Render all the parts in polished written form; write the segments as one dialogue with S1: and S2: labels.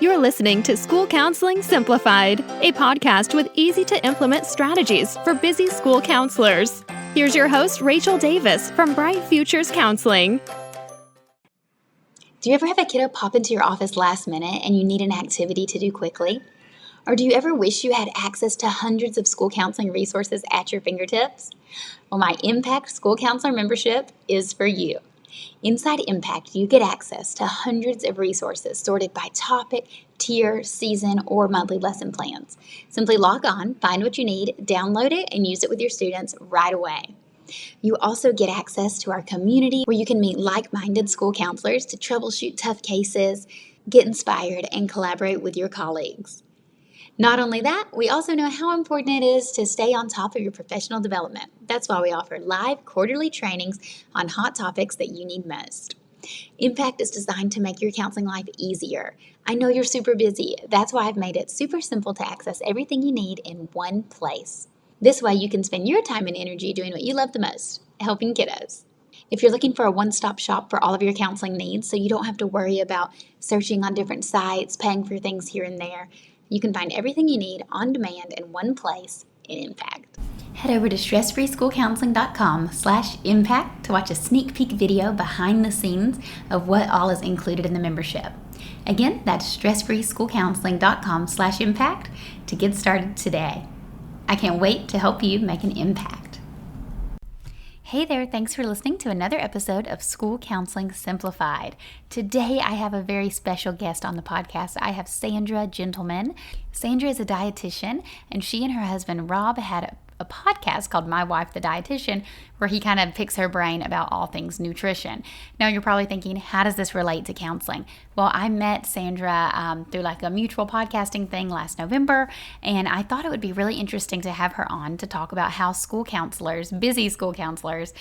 S1: You're listening to School Counseling Simplified, a podcast with easy-to-implement strategies for busy school counselors. Here's your host, Rachel Davis from Bright Futures Counseling.
S2: Do you ever have a kiddo pop into your office last minute and you need an activity to do quickly? Or do you ever wish you had access to hundreds of school counseling resources at your fingertips? Well, my Impact School Counselor membership is for you. Inside Impact, you get access to hundreds of resources sorted by topic, tier, season, or monthly lesson plans. Simply log on, find what you need, download it, and use it with your students right away. You also get access to our community where you can meet like-minded school counselors to troubleshoot tough cases, get inspired, and collaborate with your colleagues. Not only that, we also know how important it is to stay on top of your professional development. That's why we offer live quarterly trainings on hot topics that you need most. Impact is designed to make your counseling life easier. I know you're super busy. That's why I've made it super simple to access everything you need in one place. This way you can spend your time and energy doing what you love the most, helping kiddos. If you're looking for a one-stop shop for all of your counseling needs so you don't have to worry about searching on different sites, paying for things here and there, you can find everything you need on demand in one place in Impact. Head over to stressfreeschoolcounseling.com/impact to watch a sneak peek video behind the scenes of what all is included in the membership. Again, that's stressfreeschoolcounseling.com/impact to get started today. I can't wait to help you make an impact. Hey there, thanks for listening to another episode of School Counseling Simplified. Today I have a very special guest on the podcast. I have Sandra Gentleman. Sandra is a dietitian, and she and her husband Rob had a podcast called My Wife the Dietitian, where he kind of picks her brain about all things nutrition. Now you're probably thinking, how does this relate to counseling? Well, I met Sandra through like a mutual podcasting thing last November, and I thought it would be really interesting to have her on to talk about how school counselors, busy school counselors,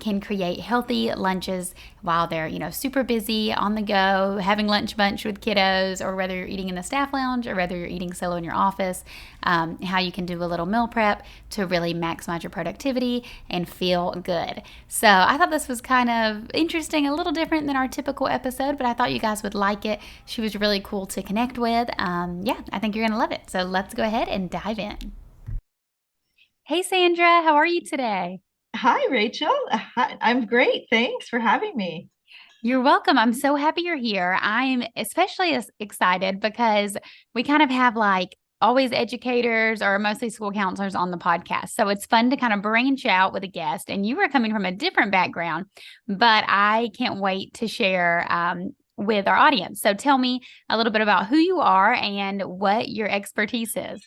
S2: can create healthy lunches while they're, super busy, on the go, having lunch bunch with kiddos, or whether you're eating in the staff lounge or whether you're eating solo in your office, how you can do a little meal prep to really maximize your productivity and feel good. So I thought this was kind of interesting, a little different than our typical episode, but I thought you guys would like it. She was really cool to connect with. I think you're going to love it. So let's go ahead and dive in. Hey, Sandra, how are you today?
S3: Hi, Rachel. Hi, I'm great. Thanks for having me.
S2: You're welcome. I'm so happy you're here. I'm especially excited because we kind of have like always educators or mostly school counselors on the podcast. So it's fun to kind of branch out with a guest. And you were coming from a different background, but I can't wait to share with our audience. So tell me a little bit about who you are and what your expertise is.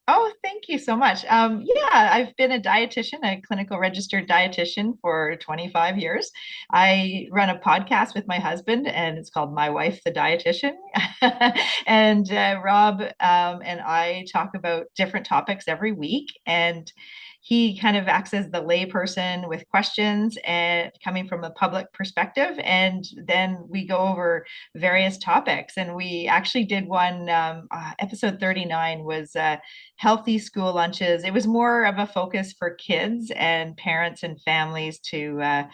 S3: Oh, thank you so much. I've been a dietitian, a clinical registered dietitian for 25 years. I run a podcast with my husband, and it's called My Wife the Dietitian. And Rob and I talk about different topics every week. And he kind of acts as the layperson with questions and coming from a public perspective. And then we go over various topics. And we actually did one, episode 39 was healthy school lunches. It was more of a focus for kids and parents and families to,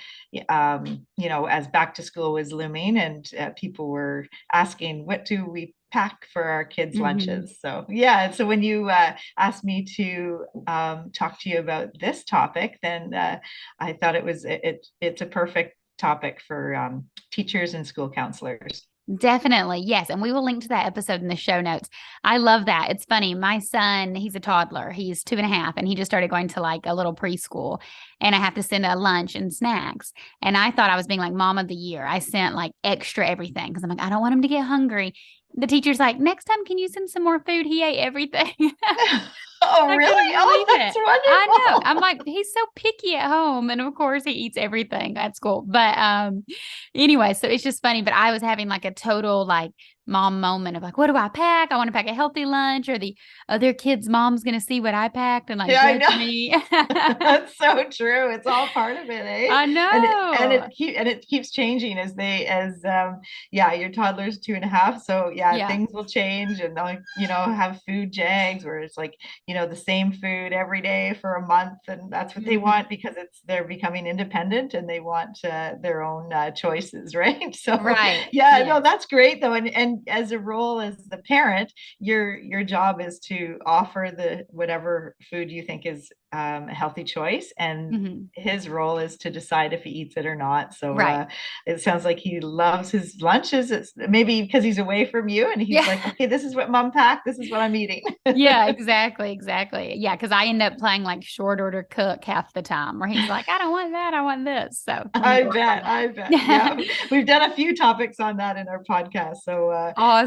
S3: as back to school was looming and people were asking, what do we pack for our kids' lunches? So when you asked me to talk to you about this topic, then I thought it's a perfect topic for teachers and school counselors.
S2: Definitely. Yes. And we will link to that episode in the show notes. I love that. It's funny. My son, he's a toddler. He's 2.5 and he just started going to like a little preschool, and I have to send a lunch and snacks. And I thought I was being like mom of the year. I sent like extra everything because I'm like, I don't want him to get hungry. The teacher's like, next time, can you send some more food? He ate everything.
S3: Oh, really? Oh, that's wonderful.
S2: I know. I'm like, he's so picky at home. And of course he eats everything at school. But anyway, so it's just funny. But I was having like a total like mom moment of like, what do I pack? I want to pack a healthy lunch, or the other kid's mom's going to see what I packed and like judge me.
S3: That's so true. It's all part of it, eh?
S2: I know.
S3: And it keeps changing as your toddler's 2.5. So things will change, and they'll, have food jags where it's like, the same food every day for a month, and that's what they want because they're becoming independent and they want their own choices, right? So
S4: Right.
S3: yeah, no,
S4: Yes.
S3: that's great though. And as a role as the parent, your job is to offer the whatever food you think is a healthy choice, and
S4: Mhm.
S3: his role is to decide if he eats it or not. So
S4: Right.
S3: it sounds like he loves his lunches. It's maybe because he's away from you and he's
S4: Yeah.
S3: like, okay, this is what mom packed. This is what I'm eating.
S4: Yeah, exactly, exactly. Yeah, because I end up playing like short order cook half the time, where he's like, "I don't want that, I want this." So we need
S3: I
S4: to work on
S3: bet. I bet.
S4: that.
S3: Yeah. We've done a few topics on that in our podcast. So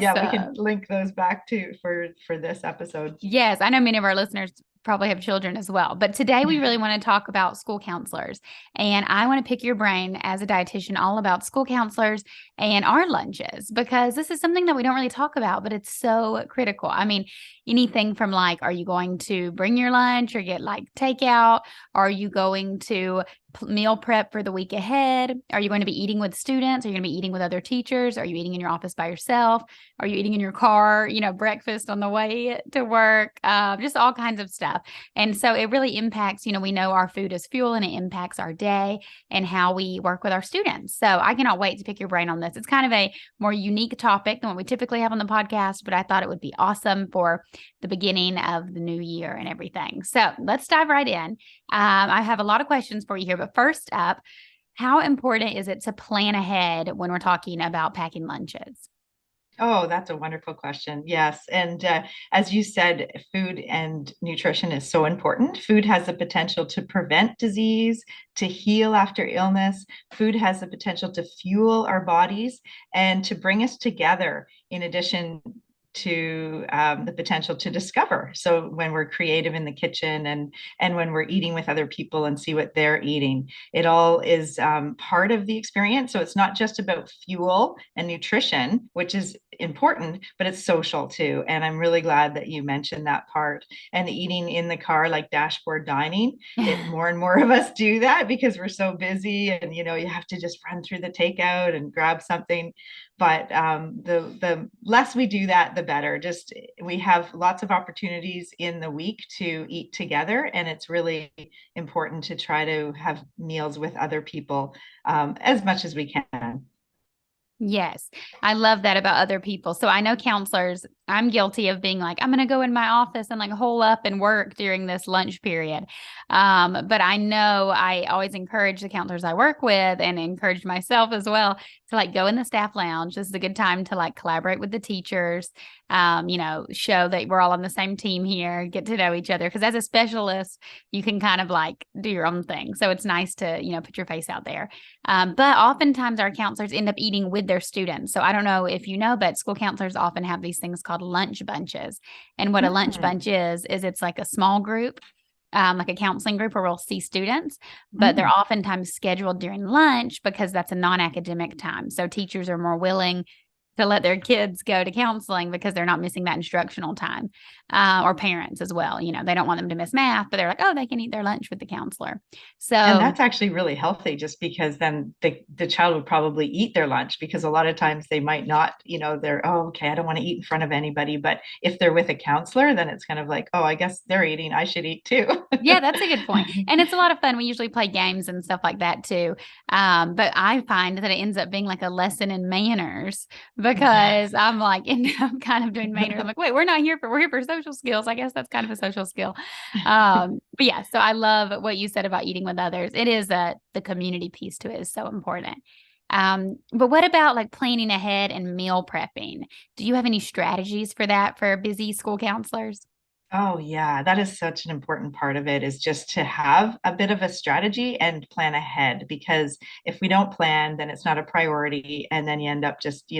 S3: yeah, we can
S4: Awesome.
S3: link those back to for this episode.
S4: Yes, I know many of our listeners probably have children as well. But today we really want to talk about school counselors. And I want to pick your brain as a dietitian all about school counselors and our lunches, because this is something that we don't really talk about, but it's so critical. I mean, anything from like, are you going to bring your lunch or get like takeout? Are you going to meal prep for the week ahead? Are you going to be eating with students? Are you going to be eating with other teachers? Are you eating in your office by yourself? Are you eating in your car, breakfast on the way to work, just all kinds of stuff. And so it really impacts, we know our food is fuel and it impacts our day and how we work with our students. So I cannot wait to pick your brain on this. It's kind of a more unique topic than what we typically have on the podcast, but I thought it would be awesome for the beginning of the new year and everything. So let's dive right in. I have a lot of questions for you here, but first up, how important is it to plan ahead when we're talking about packing lunches?
S3: Oh, that's a wonderful question. Yes. And as you said, food and nutrition is so important. Food has the potential to prevent disease, to heal after illness. Food has the potential to fuel our bodies and to bring us together, in addition to the potential to discover. So when we're creative in the kitchen and when we're eating with other people and see what they're eating, it all is part of the experience. So it's not just about fuel and nutrition, which is important, but it's social too. And I'm really glad that you mentioned that part. And the eating in the car, like dashboard dining, more and more of us do that because we're so busy, and you have to just run through the takeout and grab something. But the less we do that, the better. Just we have lots of opportunities in the week to eat together, and it's really important to try to have meals with other people as much as we can.
S4: Yes, I love that about other people. So I know counselors, I'm guilty of being like, I'm going to go in my office and like hole up and work during this lunch period. But I know I always encourage the counselors I work with and encourage myself as well to like go in the staff lounge. This is a good time to like collaborate with the teachers, show that we're all on the same team here, get to know each other. Because as a specialist, you can kind of like do your own thing. So it's nice to, put your face out there. But oftentimes our counselors end up eating with their students. So I don't know if you know, but school counselors often have these things called lunch bunches. And what a lunch bunch is it's like a small group, like a counseling group where we'll see students, but they're oftentimes scheduled during lunch because that's a non-academic time. So teachers are more willing to let their kids go to counseling because they're not missing that instructional time, or parents as well. They don't want them to miss math, but they're like, oh, they can eat their lunch with the counselor. So,
S3: and that's actually really healthy, just because then the child would probably eat their lunch, because a lot of times they might not, they're, oh, okay, I don't want to eat in front of anybody. But if they're with a counselor, then it's kind of like, oh, I guess they're eating, I should eat too.
S4: yeah, that's a good point. And it's a lot of fun. We usually play games and stuff like that too. But I find that it ends up being like a lesson in manners, because I'm like, I'm kind of doing manners. I'm like, wait, we're here for social skills. I guess that's kind of a social skill. But yeah, so I love what you said about eating with others. It is the community piece to it is so important. But what about like planning ahead and meal prepping? Do you have any strategies for that for busy school counselors?
S3: Oh, yeah, that is such an important part of it, is just to have a bit of a strategy and plan ahead. Because if we don't plan, then it's not a priority. And then you end up just,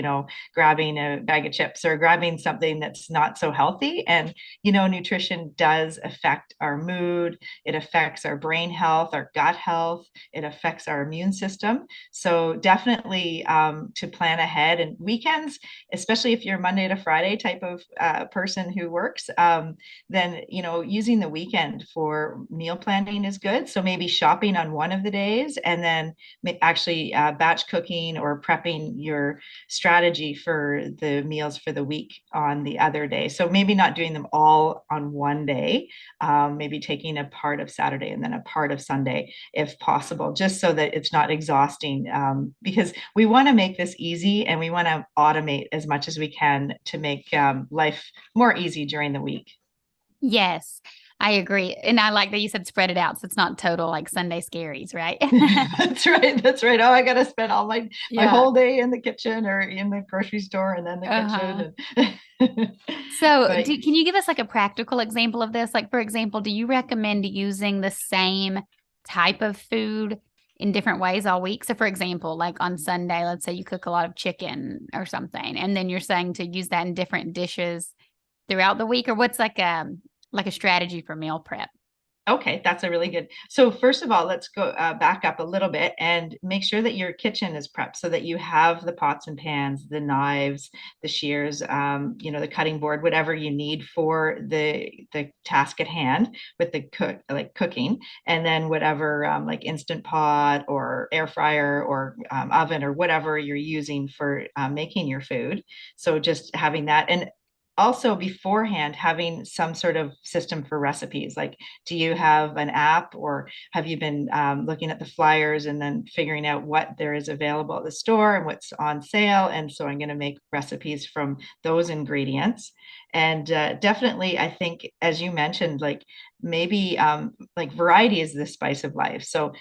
S3: grabbing a bag of chips or grabbing something that's not so healthy. And, nutrition does affect our mood. It affects our brain health, our gut health. It affects our immune system. So definitely to plan ahead, and weekends, especially if you're Monday to Friday type of person who works. then, using the weekend for meal planning is good. So maybe shopping on one of the days, and then actually batch cooking or prepping your strategy for the meals for the week on the other day. So maybe not doing them all on one day, maybe taking a part of Saturday and then a part of Sunday if possible, just so that it's not exhausting, because we want to make this easy and we want to automate as much as we can to make life more easy during the week.
S4: Yes, I agree. And I like that you said spread it out, so it's not total like Sunday scaries, right?
S3: That's right. That's right. Oh, I got to spend all my
S4: Yeah.
S3: whole day in the kitchen or in the grocery store and then the kitchen.
S4: So
S3: But
S4: can you give us like a practical example of this? Like, for example, do you recommend using the same type of food in different ways all week? So for example, like on Sunday, let's say you cook a lot of chicken or something, and then you're saying to use that in different dishes throughout the week, or what's like a strategy for meal prep?
S3: Okay, that's a really good. So first of all, let's go back up a little bit and make sure that your kitchen is prepped so that you have the pots and pans, the knives, the shears, the cutting board, whatever you need for the task at hand with the cooking, and then whatever like Instant Pot or air fryer or oven or whatever you're using for making your food. So just having that, and also beforehand having some sort of system for recipes. Like, do you have an app, or have you been looking at the flyers and then figuring out what there is available at the store and what's on sale? And so I'm going to make recipes from those ingredients. And definitely, I think, as you mentioned, like maybe like variety is the spice of life. So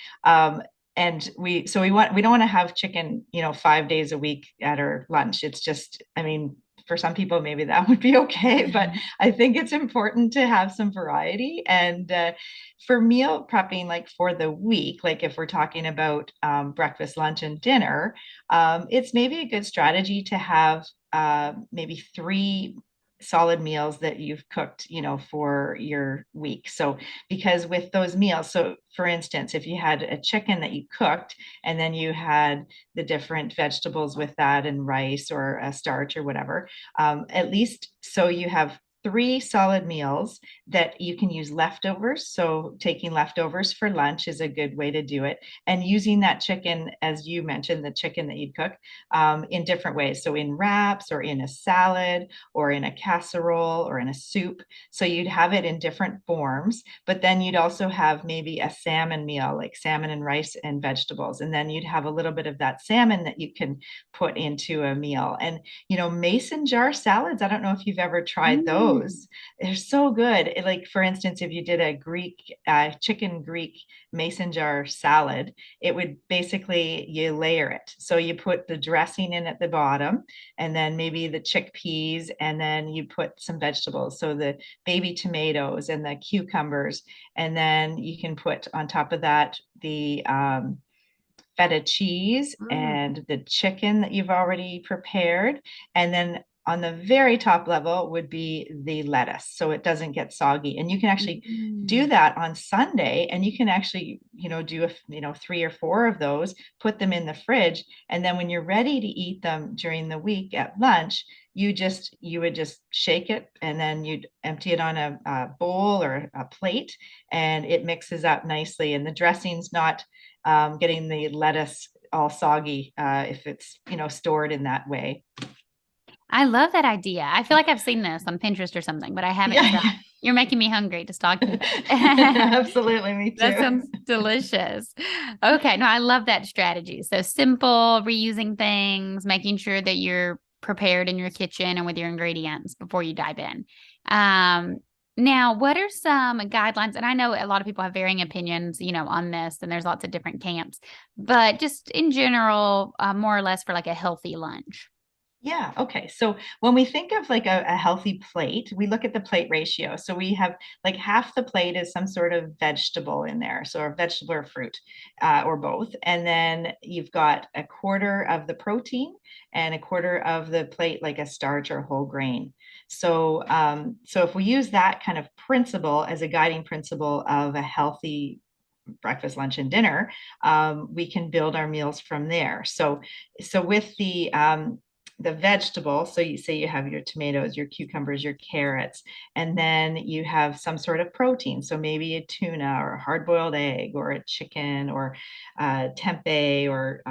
S3: and we don't want to have chicken 5 days a week at our lunch. It's just, I mean, for some people maybe that would be okay, but I think it's important to have some variety. And for meal prepping, like for the week, like if we're talking about breakfast, lunch, and dinner, it's maybe a good strategy to have maybe 3 solid meals that you've cooked, for your week. So because with those meals, so for instance, if you had a chicken that you cooked and then you had the different vegetables with that and rice or a starch or whatever, at least so you have 3 solid meals that you can use leftovers. So taking leftovers for lunch is a good way to do it. And using that chicken, as you mentioned, the chicken that you'd cook in different ways. So in wraps or in a salad or in a casserole or in a soup. So you'd have it in different forms, but then you'd also have maybe a salmon meal, like salmon and rice and vegetables. And then you'd have a little bit of that salmon that you can put into a meal. And, mason jar salads, I don't know if you've ever tried those. They're so good. Like, for instance, if you did a chicken Greek mason jar salad, it would basically, you layer it. So you put the dressing in at the bottom, and then maybe the chickpeas, and then you put some vegetables. So the baby tomatoes and the cucumbers, and then you can put on top of that the feta cheese and the chicken that you've already prepared. And then on the very top level would be the lettuce, so it doesn't get soggy. And you can actually do that on Sunday, and you can actually, do 3 or 4 of those, put them in the fridge, and then when you're ready to eat them during the week at lunch, you would just shake it, and then you'd empty it on a bowl or a plate, and it mixes up nicely. And the dressing's not getting the lettuce all soggy if it's stored in that way.
S4: I love that idea. I feel like I've seen this on Pinterest or something, but I haven't tried. You're making me hungry just talking about it.
S3: Absolutely, me too.
S4: That sounds delicious. Okay, no, I love that strategy. So simple, reusing things, making sure that you're prepared in your kitchen and with your ingredients before you dive in. Now, what are some guidelines? And I know a lot of people have varying opinions, on this, and there's lots of different camps, but just in general, more or less for like a healthy lunch.
S3: Yeah. Okay. So when we think of like a healthy plate, we look at the plate ratio. So we have like half the plate is some sort of vegetable in there. So a vegetable or fruit or both. And then you've got a quarter of the protein and a quarter of the plate, like a starch or whole grain. So, so if we use that kind of principle as a guiding principle of a healthy breakfast, lunch, and dinner, we can build our meals from there. So with the vegetable. So you say you have your tomatoes, your cucumbers, your carrots, and then you have some sort of protein. So maybe a tuna or a hard-boiled egg or a chicken or tempeh or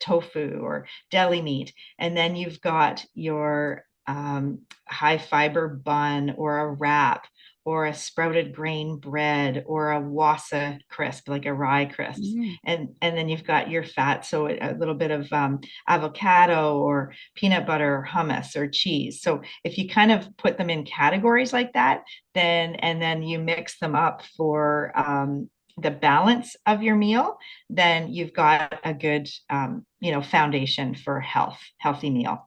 S3: tofu or deli meat. And then you've got your high fiber bun or a wrap or a sprouted grain bread or a wassa crisp, like a rye crisps.
S4: Mm.
S3: And then you've got your fat. So a little bit of avocado or peanut butter or hummus or cheese. So if you kind of put them in categories like that, then you mix them up for the balance of your meal, then you've got a good foundation for healthy meal.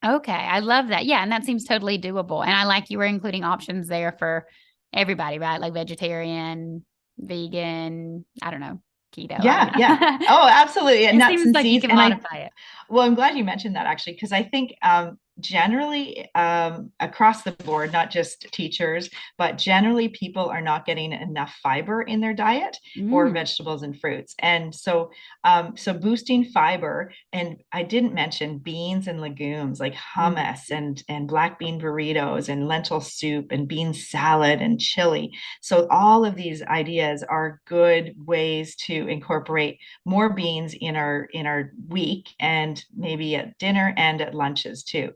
S4: Okay. I love that. Yeah. And that seems totally doable. And I like you were including options there for everybody, right? Like vegetarian, vegan, I don't know, keto.
S3: Yeah,
S4: I
S3: yeah.
S4: don't know.
S3: Oh, absolutely. And
S4: It
S3: nuts
S4: seems
S3: and
S4: like you
S3: seeds.
S4: can
S3: And
S4: modify it.
S3: well, I'm glad you mentioned that actually, because I think generally across the board, not just teachers, but generally people are not getting enough fiber in their diet or
S4: Mm.
S3: vegetables and fruits. And so boosting fiber, and I didn't mention beans and legumes like
S4: Mm.
S3: hummus and black bean burritos and lentil soup and bean salad and chili. So all of these ideas are good ways to incorporate more beans in our week, and maybe at dinner and at lunches too.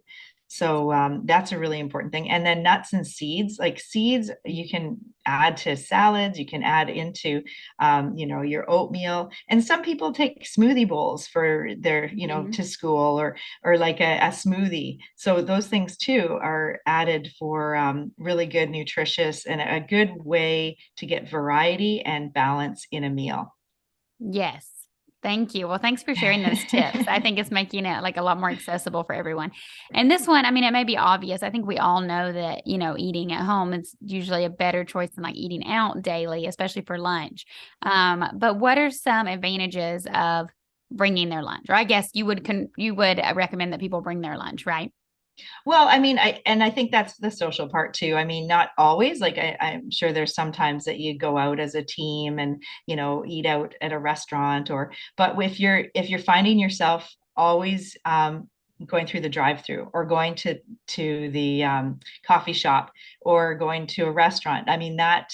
S3: So that's a really important thing. And then nuts and seeds, like seeds, you can add to salads, you can add into, your oatmeal. And some people take smoothie bowls for their,
S4: Mhm.
S3: to school or like a smoothie. So those things too are added for really good, nutritious, and a good way to get variety and balance in a meal.
S4: Yes. Thank you. Well, thanks for sharing those tips. I think it's making it like a lot more accessible for everyone. And this one, I mean, it may be obvious. I think we all know that, eating at home is usually a better choice than like eating out daily, especially for lunch. But what are some advantages of bringing their lunch? Or I guess you would recommend that people bring their lunch, right?
S3: Well, I mean, I think that's the social part too. I mean, not always. Like I'm sure there's sometimes that you go out as a team and, eat out at a restaurant but if you're finding yourself always going through the drive-through or going to the coffee shop or going to a restaurant, I mean, that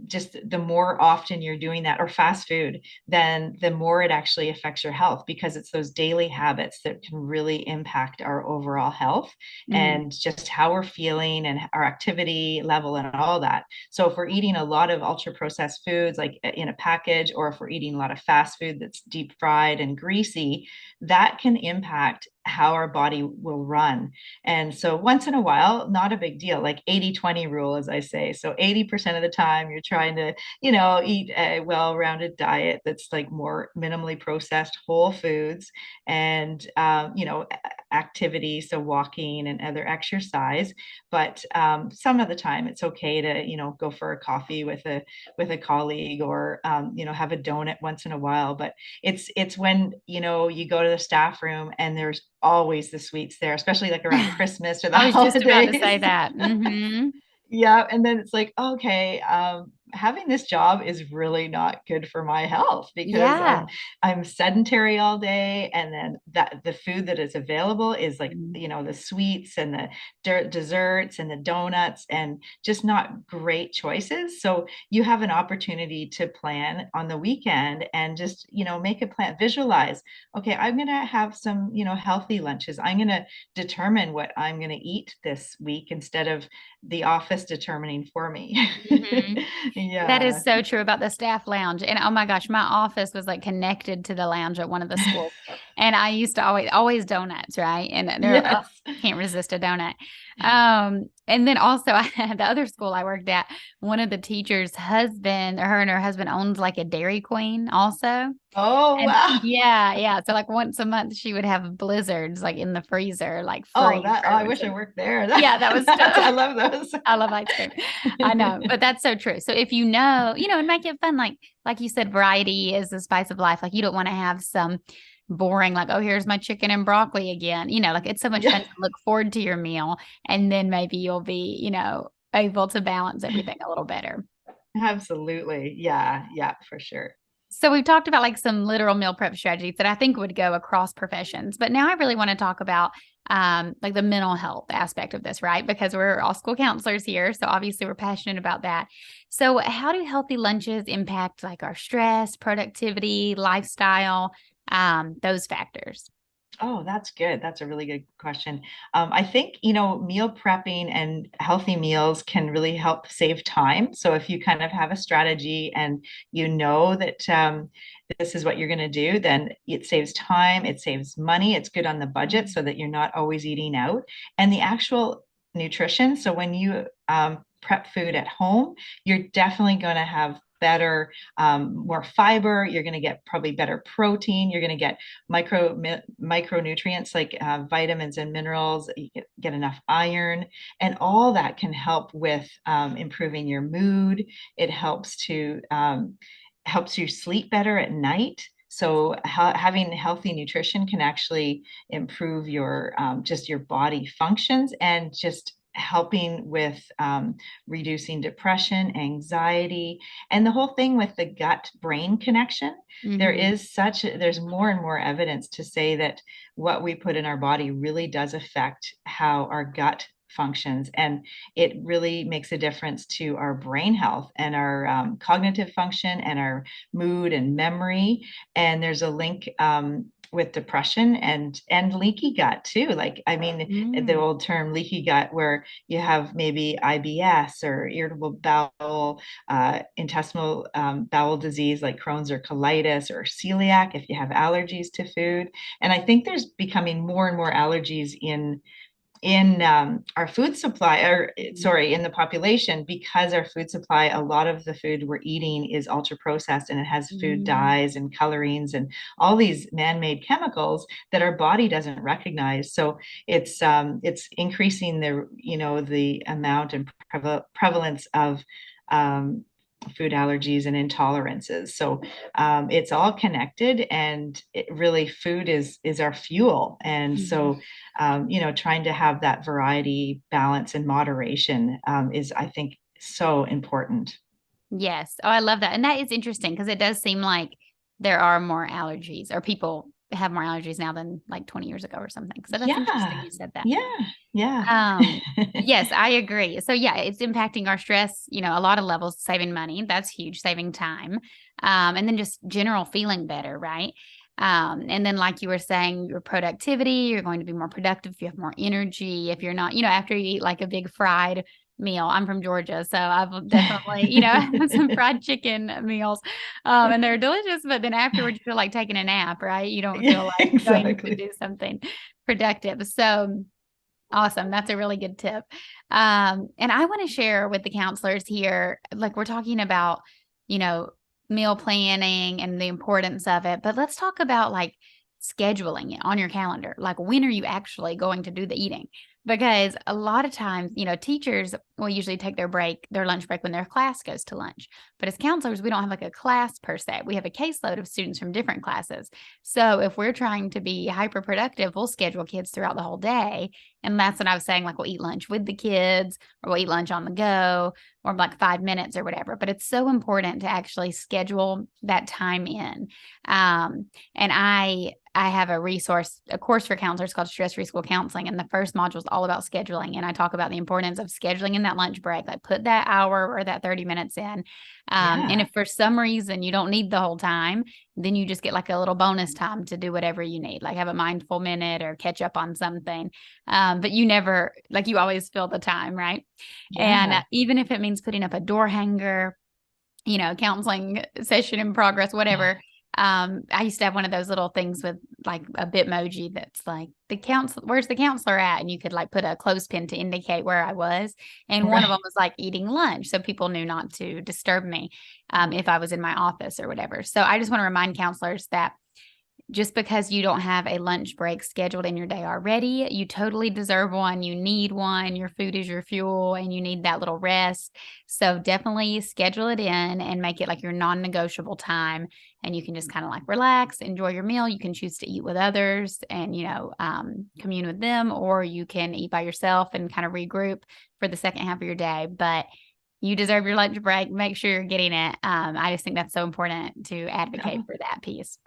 S3: just the more often you're doing that, or fast food, then the more it actually affects your health, because it's those daily habits that can really impact our overall health
S4: Mm.
S3: and just how we're feeling and our activity level and all that. So if we're eating a lot of ultra processed foods like in a package, or if we're eating a lot of fast food that's deep fried and greasy, that can impact how our body will run. And so once in a while, not a big deal, like 80-20 rule, as I say. So 80% of the time you're trying to, eat a well-rounded diet that's like more minimally processed whole foods and, activity, so walking and other exercise. But some of the time it's okay to, go for a coffee with a colleague, or, have a donut once in a while. But it's when, you go to the staff room and there's always the sweets there, especially like around Christmas or the
S4: I was just about to say
S3: holidays.
S4: that. Hmm.
S3: Yeah, and then it's like, okay, having this job is really not good for my health, because
S4: Yeah.
S3: I'm sedentary all day, and then that the food that is available is like,
S4: Mm.
S3: the sweets and the desserts and the donuts, and just not great choices. So you have an opportunity to plan on the weekend and just, make a plan, visualize, okay, I'm going to have some, healthy lunches. I'm going to determine what I'm going to eat this week instead of the office determining for me.
S4: Mhm. That
S3: Yeah.
S4: is so true about the staff lounge. And oh my gosh, my office was like connected to the lounge at one of the schools. And I used to always donuts, right? And
S3: Yes.
S4: can't resist a donut. And then also the other school I worked at, one of the teachers' husband, or her and her husband owns like a Dairy Queen also.
S3: Oh,
S4: And
S3: wow.
S4: yeah, yeah. So like once a month she would have blizzards like in the freezer, like
S3: Oh,
S4: free
S3: I wish I
S4: frozen.
S3: worked there.
S4: Yeah, that was
S3: I love those.
S4: I love ice cream. I know, but that's so true. So if and make it fun. Like you said, variety is the spice of life. Like you don't want to have some boring, like, oh, here's my chicken and broccoli again. Like it's so much fun
S3: Yeah,
S4: to look forward to your meal, and then maybe you'll be, able to balance everything a little better.
S3: absolutely. Yeah, yeah, for sure.
S4: So we've talked about like some literal meal prep strategies that I think would go across professions, but now I really want to talk about like the mental health aspect of this, right? Because we're all school counselors here. So obviously we're passionate about that. So how do healthy lunches impact like our stress, productivity, lifestyle, those factors?
S3: Oh, that's good. That's a really good question. I think, meal prepping and healthy meals can really help save time. So if you kind of have a strategy and you know that this is what you're going to do, then it saves time, it saves money, it's good on the budget so that you're not always eating out. And the actual nutrition. So when you prep food at home, you're definitely going to have better, more fiber. You're going to get probably better protein. You're going to get micronutrients like vitamins and minerals. You get enough iron, and all that can help with improving your mood. It helps you sleep better at night. So having healthy nutrition can actually improve your just your body functions and just helping with reducing depression, anxiety, and the whole thing with the gut brain connection. There's more and more evidence to say that what we put in our body really does affect how our gut functions, and it really makes a difference to our brain health and our cognitive function and our mood and memory. And there's a link with depression and leaky gut too. Like, I mean, the old term leaky gut, where you have maybe IBS or irritable bowel, intestinal bowel disease like Crohn's or colitis, or celiac if you have allergies to food. And I think there's becoming more and more allergies in our food supply, or sorry, in the population, because our food supply, a lot of the food we're eating is ultra processed, and it has food dyes and colorings and all these man-made chemicals that our body doesn't recognize. So it's increasing the amount and prevalence of food allergies and intolerances. So it's all connected, and food is our fuel. And so trying to have that variety, balance, and moderation is, I think, so important.
S4: Yes. Oh, I love that. And that is interesting because it does seem like there are more allergies, or people have more allergies now than like 20 years ago or something. So that's interesting you said that.
S3: Yeah.
S4: Yes, I agree. So yeah, it's impacting our stress, a lot of levels, saving money. That's huge, saving time. And then just general feeling better, right? And then like you were saying, your productivity, you're going to be more productive if you have more energy. If you're not, after you eat like a big fried meal. I'm from Georgia, so I've definitely, had some fried chicken meals, and they're delicious. But then afterwards, you feel like taking a nap, right? You don't feel like going to do something productive. So awesome. That's a really good tip. And I want to share with the counselors here, like we're talking about, meal planning and the importance of it, but let's talk about like scheduling it on your calendar. Like, when are you actually going to do the eating? Because a lot of times, teachers will usually take their lunch break when their class goes to lunch. But as counselors, we don't have like a class per se. We have a caseload of students from different classes. So if we're trying to be hyper productive, we'll schedule kids throughout the whole day. And that's what I was saying, like we'll eat lunch with the kids, or we'll eat lunch on the go, or like 5 minutes or whatever. But it's so important to actually schedule that time in. And I have a course for counselors called Stress-Free School Counseling. And the first module is all about scheduling. And I talk about the importance of scheduling in that lunch break, like put that hour or that 30 minutes in. And if for some reason you don't need the whole time, then you just get like a little bonus time to do whatever you need, like have a mindful minute or catch up on something. But you never, like you always fill the time, right? And even if it means putting up a door hanger, counseling session in progress, whatever. I used to have one of those little things with like a Bitmoji that's like where's the counselor at? And you could like put a clothespin to indicate where I was. And one of them was like eating lunch. So people knew not to disturb me if I was in my office or whatever. So I just want to remind counselors that just because you don't have a lunch break scheduled in your day already, you totally deserve one. You need one. Your food is your fuel, and you need that little rest. So definitely schedule it in and make it like your non-negotiable time. And you can just kind of like relax, enjoy your meal. You can choose to eat with others and, commune with them, or you can eat by yourself and kind of regroup for the second half of your day. But You deserve your lunch break. Make sure you're getting it. I just think that's so important to advocate
S3: Oh,
S4: for that piece.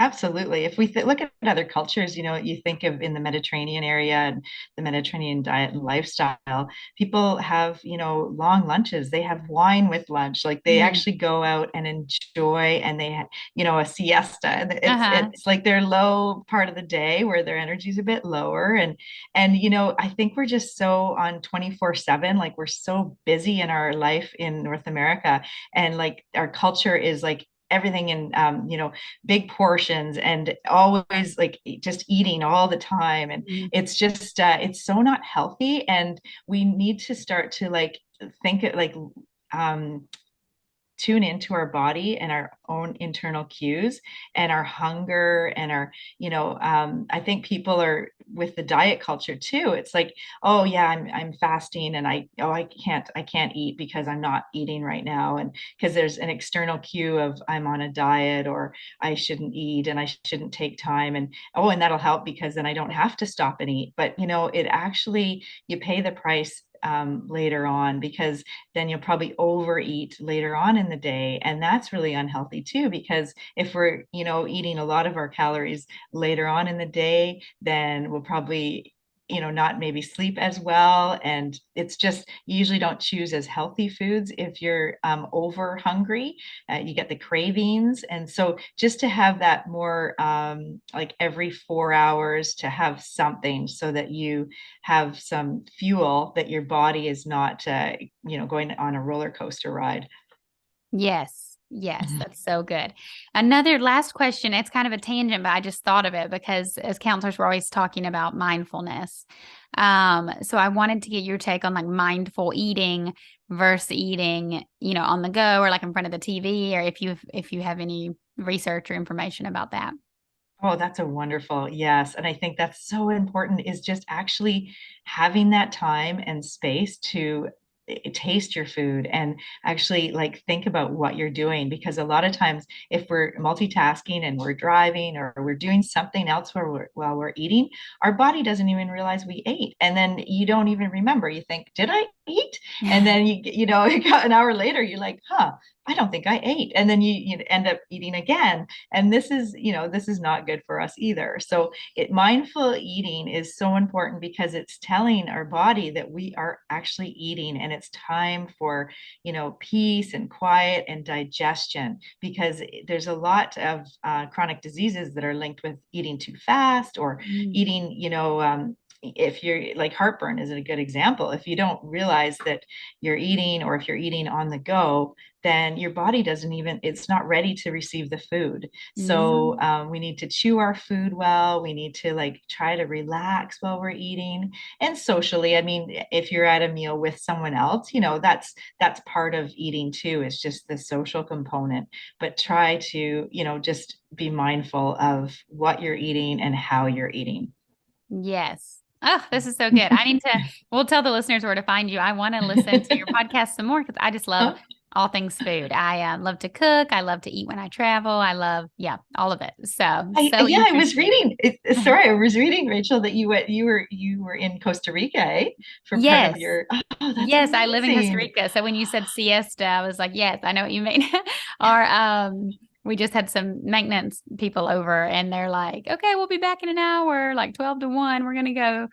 S3: absolutely. If we look at other cultures, you think of in the Mediterranean area and the Mediterranean diet and lifestyle, people have, long lunches. They have wine with lunch. Like they
S4: Mm.
S3: actually go out and enjoy, and they have, a siesta. And
S4: Uh-huh.
S3: it's like their low part of the day where their energy is a bit lower. And I think we're just so on 24/7. Like we're so busy in our life in North America, and like our culture is like everything in big portions and always like just eating all the time, and
S4: Mm.
S3: it's just it's so not healthy, and we need to start to like think it like um tune into our body and our own internal cues and our hunger and our I think people are with the diet culture too. It's like, oh yeah, I'm fasting, and I can't eat because I'm not eating right now, and because there's an external cue of I'm on a diet, or I shouldn't eat and I shouldn't take time, and and that'll help because then I don't have to stop and eat. But it actually, you pay the price later on, because then you'll probably overeat later on in the day. And that's really unhealthy too, because if we're, eating a lot of our calories later on in the day, then we'll probably, not maybe sleep as well. And it's just, you usually don't choose as healthy foods if you're over hungry. You get the cravings. And so just to have that more like every 4 hours to have something, so that you have some fuel, that your body is not going on a roller coaster ride.
S4: Yes. Yes,
S3: Mhm.
S4: that's so good. Another last question. It's kind of a tangent, but I just thought of it because as counselors, we're always talking about mindfulness. So I wanted to get your take on like mindful eating versus eating, on the go or like in front of the TV, or if you have any research or information about that.
S3: Oh, that's a wonderful, yes. And I think that's so important, is just actually having that time and space to taste your food and actually like think about what you're doing. Because a lot of times, if we're multitasking and we're driving or we're doing something else while we're eating, our body doesn't even realize we ate. And then you don't even remember. You think, did I eat? And then an hour later, you're like, huh, I don't think I ate. And then you end up eating again, and this is not good for us either. So mindful eating is so important, because it's telling our body that we are actually eating, and it's time for peace and quiet and digestion, because there's a lot of chronic diseases that are linked with eating too fast, or
S4: Mm.
S3: eating if you're like, heartburn is a good example. If you don't realize that you're eating, or if you're eating on the go, then your body doesn't even, it's not ready to receive the food. So
S4: Mm.
S3: we need to chew our food well. We need to like try to relax while we're eating. And socially, I mean, if you're at a meal with someone else, that's part of eating too. It's just the social component. But try to, just be mindful of what you're eating and how you're eating.
S4: Yes. Oh, this is so good. We'll tell the listeners where to find you. I want to listen to your podcast some more because I just love all things food. I love to cook. I love to eat when I travel. I love, yeah, all of it. So
S3: Yeah, I was
S4: interesting.
S3: reading. Sorry, I was reading, Rachel, that you were in Costa Rica, for part of
S4: Yes.
S3: your. Oh, that's
S4: Yes, I live in Costa
S3: amazing.
S4: Rica. So when you said siesta, I was like, yes, I know what you mean. Or we just had some maintenance people over and they're like, okay, we'll be back in an hour, like 12 to 1. We're gonna go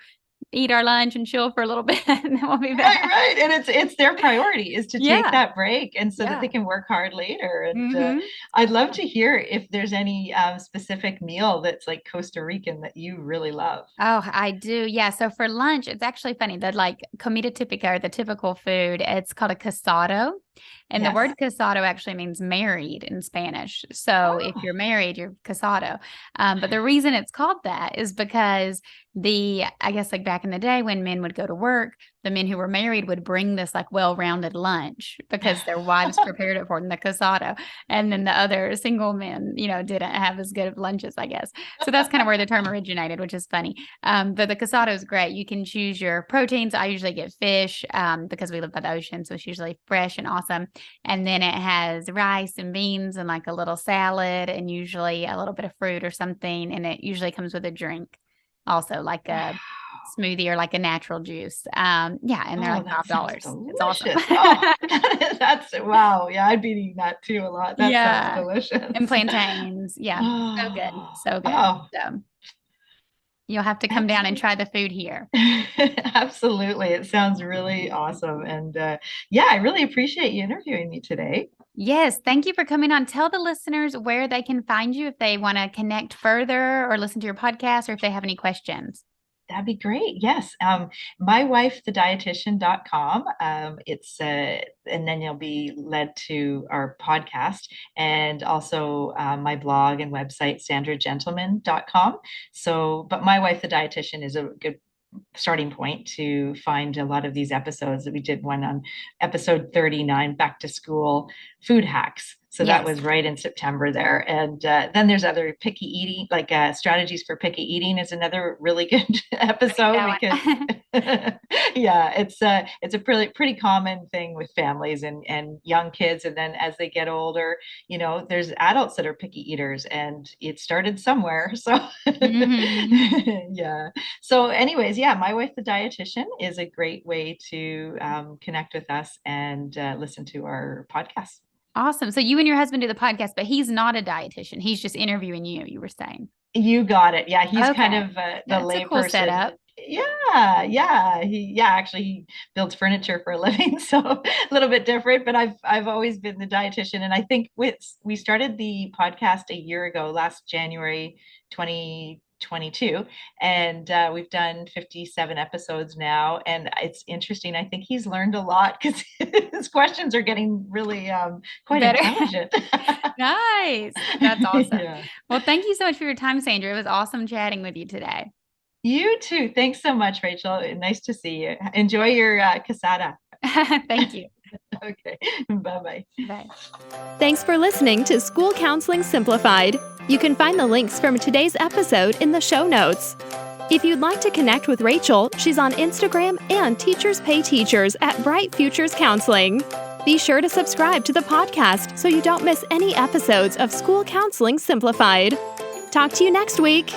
S4: eat our lunch and chill for a little bit and then we'll be
S3: Right,
S4: back.
S3: right. And it's their priority is to take
S4: Yeah.
S3: that break, and so that they
S4: Yeah.
S3: can work hard later. And
S4: Mm-hmm.
S3: I'd love to hear if there's any specific meal that's like Costa Rican that you really love.
S4: Oh, I do. Yeah. So for lunch, it's actually funny that like comida típica or the typical food, it's called a casado. And the
S3: Yes.
S4: word casado actually means married in Spanish. So if
S3: Oh,
S4: you're married, you're casado. But the reason it's called that is because I guess like back in the day when men would go to work, the men who were married would bring this like well-rounded lunch because their wives prepared it for them, the casado. And then the other single men, didn't have as good of lunches, I guess. So that's kind of where the term originated, which is funny. But the casado is great. You can choose your proteins. I usually get fish because we live by the ocean. So it's usually fresh and awesome. And then it has rice and beans and like a little salad and usually a little bit of fruit or something. And it usually comes with a drink also, like a
S3: wow.
S4: smoothie or like a natural juice. And they're like $5. It's awesome.
S3: That's wow. Yeah, I'd be eating that too a lot. That sounds delicious.
S4: And plantains. Yeah. So good. So good.
S3: Oh.
S4: So you'll have to come down and try the food here.
S3: Absolutely. It sounds really awesome. And I really appreciate you interviewing me today.
S4: Yes. Thank you for coming on. Tell the listeners where they can find you if they want to connect further or listen to your podcast or if they have any questions.
S3: That'd be great. Yes. mywifethedietitian.com. And then you'll be led to our podcast and also my blog and website, sandragentleman.com. So, but My Wife the Dietitian is a good starting point to find a lot of these episodes. That we did one on episode 39, back to school food hacks. So that was right in September there. And then there's other picky eating, like strategies for picky eating is another really good episode because it's a pretty common thing with families and young kids. And then as they get older, there's adults that are picky eaters and it started somewhere. So So anyways, My Wife the Dietitian is a great way to connect with us and listen to our podcast.
S4: Awesome. So you and your husband do the podcast, but he's not a dietitian. He's just interviewing you were saying.
S3: You got it. Yeah. He's kind of the lay
S4: cool
S3: person.
S4: Setup.
S3: He builds furniture for a living. So a little bit different, but I've always been the dietitian. And I think we started the podcast a year ago, last January, 2022. And we've done 57 episodes now. And it's interesting. I think he's learned a lot because his questions are getting really quite intelligent.
S4: Nice. That's awesome. Well, thank you so much for your time, Sandra. It was awesome chatting with you today.
S3: You too. Thanks so much, Rachel. Nice to see you. Enjoy your casada.
S4: Thank you.
S3: Okay. Bye-bye.
S4: Bye.
S1: Thanks for listening to School Counseling Simplified. You can find the links from today's episode in the show notes. If you'd like to connect with Rachel, she's on Instagram and Teachers Pay Teachers at Bright Futures Counseling. Be sure to subscribe to the podcast so you don't miss any episodes of School Counseling Simplified. Talk to you next week.